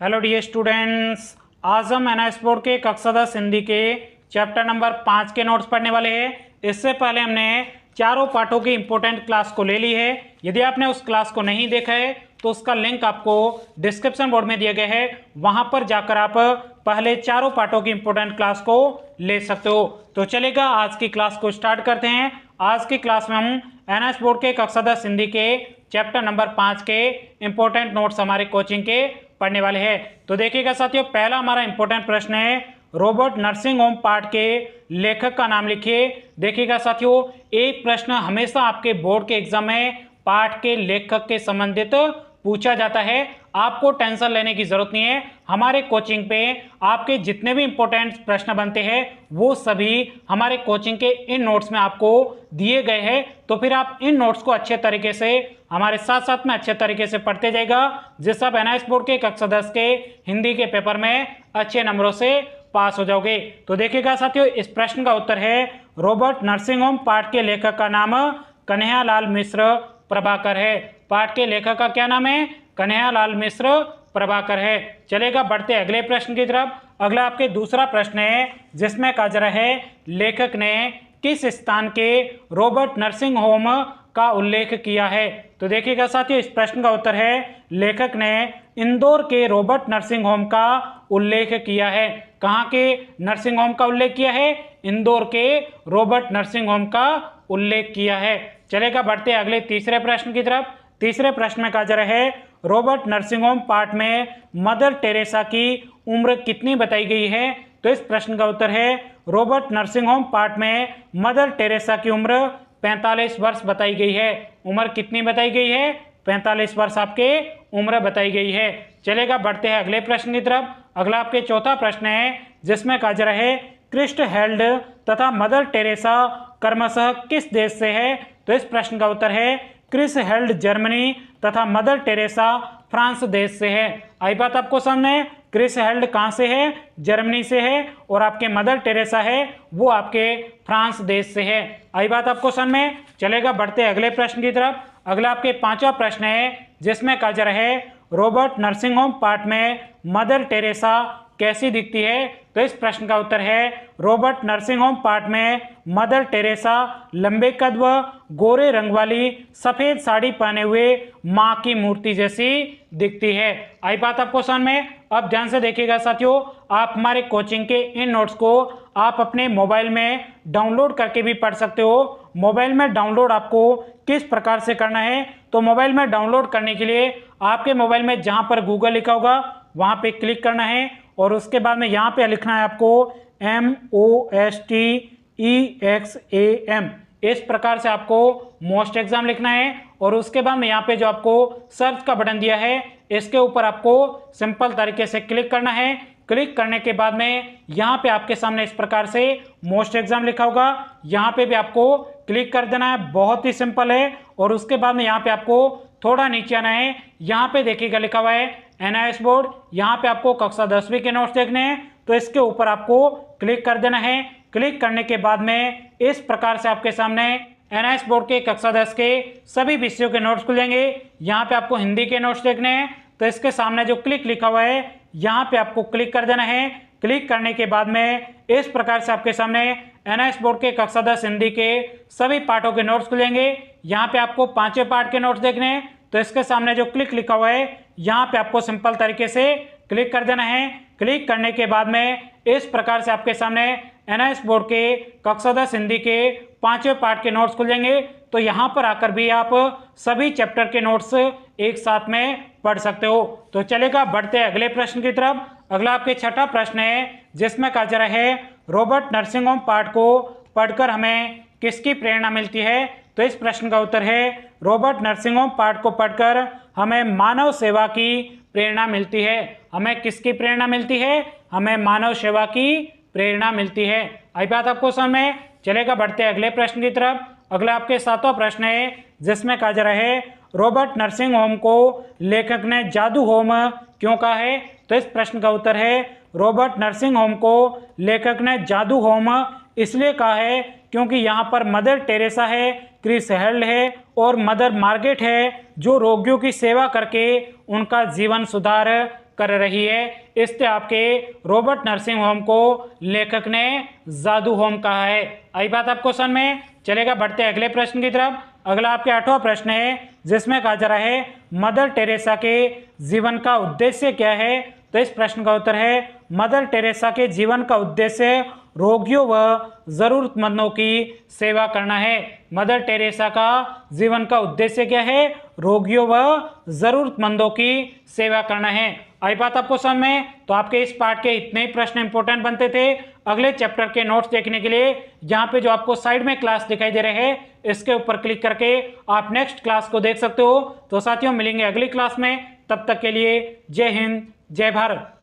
Hello dear students, आज हम NIS board के कक्षा 10 हिंदी के चैप्टर नंबर 5 के नोट्स पढ़ने वाले हैं। इससे पहले हमने चारों पाठों की इंपॉर्टेंट क्लास को ले ली है। यदि आपने उस क्लास को नहीं देखा है तो उसका लिंक आपको डिस्क्रिप्शन बोर्ड में दिया गया है, वहां पर जाकर आप पहले चारों पाठों की इंपॉर्टेंट क्लास को ले सकते हो। तो चलेगा, आज की क्लास को स्टार्ट करते हैं। आज की क्लास में हम एनआईएस बोर्ड के कक्षा 10 हिंदी के चैप्टर नंबर 5 के इंपॉर्टेंट नोट्स हमारे कोचिंग के पढ़ने वाले हैं। तो देखिएगा साथियों, पहला हमारा इंपॉर्टेंट प्रश्न है, रोबोट नर्सिंग होम पार्ट के लेखक का नाम लिखिए। देखिएगा साथियों, एक प्रश्न हमेशा आपके बोर्ड के एग्जाम में पाठ के लेखक के संबंधित पूछा जाता है। आपको टेंशन लेने की जरूरत नहीं है। हमारे कोचिंग पे आपके जितने भी इंपॉर्टेंट प्रश्न बनते हैं वो सभी हमारे कोचिंग के इन नोट्स में आपको दिए गए हैं। तो फिर आप इन नोट्स को अच्छे तरीके से हमारे साथ साथ में अच्छे तरीके से पढ़ते जाएगा, जिससे आप एनआईएस बोर्ड के कक्षा 10 के हिंदी के पेपर में अच्छे नंबरों से पास हो जाओगे। तो देखिएगा साथियों, इस प्रश्न का उत्तर है, रोबोट नर्सिंग होम पाठ के लेखक का नाम कन्हैयालाल मिश्र प्रभाकर है। पाठ के लेखक का क्या नाम है? कन्हैयालाल मिश्र प्रभाकर है। चलेगा, बढ़ते अगले प्रश्न की तरफ। अगला आपके दूसरा प्रश्न है, जिसमें कहा जा रहा है, लेखक ने किस स्थान के रोबोट नर्सिंग होम का उल्लेख किया है? तो देखिएगा साथियों, इस प्रश्न का उत्तर है, लेखक ने इंदौर के रोबोट नर्सिंग होम का उल्लेख किया है। कहाँ के नर्सिंग होम का उल्लेख किया है? इंदौर के रोबोट नर्सिंग होम का उल्लेख किया है। चलेगा, बढ़ते अगले तीसरे प्रश्न की तरफ। तीसरे प्रश्न में कहा जा रहा है, रोबोट नर्सिंग होम पार्ट में मदर टेरेसा की उम्र कितनी बताई गई है? तो इस प्रश्न का उत्तर है, रोबोट नर्सिंग होम पार्ट में मदर टेरेसा की उम्र 45 वर्ष बताई गई है। उम्र कितनी बताई गई है? 45 वर्ष आपके उम्र बताई गई है। चलेगा, बढ़ते हैं अगले प्रश्न की तरफ। अगला आपके चौथा प्रश्न है, जिसमें कहा जा रहा है, क्रिस्ट हेल्ड तथा मदर टेरेसा क्रमशः किस देश से है? तो इस प्रश्न का उत्तर है, क्रिस हेल्ड जर्मनी तथा मदर टेरेसा फ्रांस देश से है। आई बात आपको सामने, क्रिस हेल्ड कहाँ से है? जर्मनी से है, और आपके मदर टेरेसा है वो आपके फ्रांस देश से है। आई बात आपको सामने। चलेगा, बढ़ते अगले प्रश्न की तरफ। अगला आपके पांचवा प्रश्न है, जिसमें कहा जा रहा है, रोबोट नर्सिंग होम पार्ट में मदर टेरेसा कैसी दिखती है? तो इस प्रश्न का उत्तर है, रोबोट नर्सिंग होम पार्ट में मदर टेरेसा लंबे कद व गोरे रंग वाली सफेद साड़ी पहने हुए मां की मूर्ति जैसी दिखती है। आई बात आपको समझ में। अब ध्यान से देखिएगा साथियों, आप हमारे कोचिंग के इन नोट्स को आप अपने मोबाइल में डाउनलोड करके भी पढ़ सकते हो। मोबाइल में डाउनलोड आपको किस प्रकार से करना है? तो मोबाइल में डाउनलोड करने के लिए आपके मोबाइल में जहां पर गूगल लिखा होगा वहां पे क्लिक करना है, और उसके बाद में यहाँ पे लिखना है आपको MOSTEXAM। इस प्रकार से आपको मोस्ट एग्जाम लिखना है, और उसके बाद में यहाँ पे जो आपको सर्च का बटन दिया है इसके ऊपर आपको सिंपल तरीके से क्लिक करना है। क्लिक करने के बाद में यहाँ पे आपके सामने इस प्रकार से मोस्ट एग्जाम लिखा होगा, यहाँ पे भी आपको क्लिक कर देना है। बहुत ही सिंपल है। और उसके बाद में यहाँ पे आपको थोड़ा नीचे आना है, यहाँ पे देखिएगा लिखा हुआ है एनआईएस बोर्ड। यहाँ पे आपको कक्षा 10वीं के नोट्स देखने हैं, तो इसके ऊपर आपको क्लिक कर देना है। क्लिक करने के बाद में इस प्रकार से आपके सामने एनआईएस बोर्ड के कक्षा 10 के सभी विषयों के नोट्स खुलेंगे। यहाँ पे आपको हिंदी के नोट्स देखने हैं, तो इसके सामने जो क्लिक लिखा हुआ है यहाँ पे आपको क्लिक कर देना है। क्लिक करने के बाद में इस प्रकार से आपके सामने एनआईएस बोर्ड के कक्षा 10 हिंदी के सभी पाठों के नोट्स खुलेंगे। यहाँ पे आपको 5वें पार्ट के नोट्स देखने हैं, तो इसके सामने जो क्लिक लिखा हुआ है यहाँ पे आपको सिंपल तरीके से क्लिक कर देना है। क्लिक करने के बाद में इस प्रकार से आपके सामने एनआईएस बोर्ड के कक्षा 10 हिंदी के 5वें पार्ट के नोट्स खुल जाएंगे। तो यहाँ पर आकर भी आप सभी चैप्टर के नोट्स एक साथ में पढ़ सकते हो। तो चलेगा, बढ़ते अगले प्रश्न की तरफ। अगला आपके छठा प्रश्न है, जिसमें कहा जा रहा है, रोबोट नर्सिंग होम पार्ट को पढ़कर हमें किसकी प्रेरणा मिलती है? तो इस प्रश्न का उत्तर है, रोबोट नर्सिंग होम पार्ट को पढ़कर हमें मानव सेवा की प्रेरणा मिलती है। हमें किसकी प्रेरणा मिलती है? हमें मानव सेवा की प्रेरणा मिलती है। आई बात आपको समझ में। चलेगा, बढ़ते अगले प्रश्न की तरफ। अगला आपके सातवां प्रश्न है, जिसमें कहा जा रहा है, रोबोट नर्सिंग होम को लेखक ने जादू होम क्यों कहा है? तो इस प्रश्न का उत्तर है, रोबोट नर्सिंग होम को लेखक ने जादू होम इसलिए कहा है क्योंकि यहाँ पर मदर टेरेसा है, क्रिस हेल्ड है और मदर मार्गेट है, जो रोगियों की सेवा करके उनका जीवन सुधार कर रही है। इससे आपके रॉबर्ट नर्सिंग होम को लेखक ने जादू होम कहा है। आई बात आपको समझ में? चलेगा, बढ़ते अगले प्रश्न की तरफ। अगला आपके 8वां प्रश्न है, जिसमें कहा जा रहा है मदर टेरेसा के जीवन का उद्देश्य क्या है। तो इस प्रश्न का उत्तर है मदर टेरेसा के जीवन का उद्देश्य रोगियों व जरूरतमंदों की सेवा करना है। मदर टेरेसा का जीवन का उद्देश्य क्या है? रोगियों व जरूरतमंदों की सेवा करना है। आई बात आपको समझ में? तो आपके इस पार्ट के इतने ही प्रश्न इंपॉर्टेंट बनते थे। अगले चैप्टर के नोट्स देखने के लिए यहाँ पे जो आपको साइड में क्लास दिखाई दे रहे हैं, इसके ऊपर क्लिक करके आप नेक्स्ट क्लास को देख सकते हो। तो साथियों, मिलेंगे अगली क्लास में, तब तक के लिए जय हिंद, जय भारत।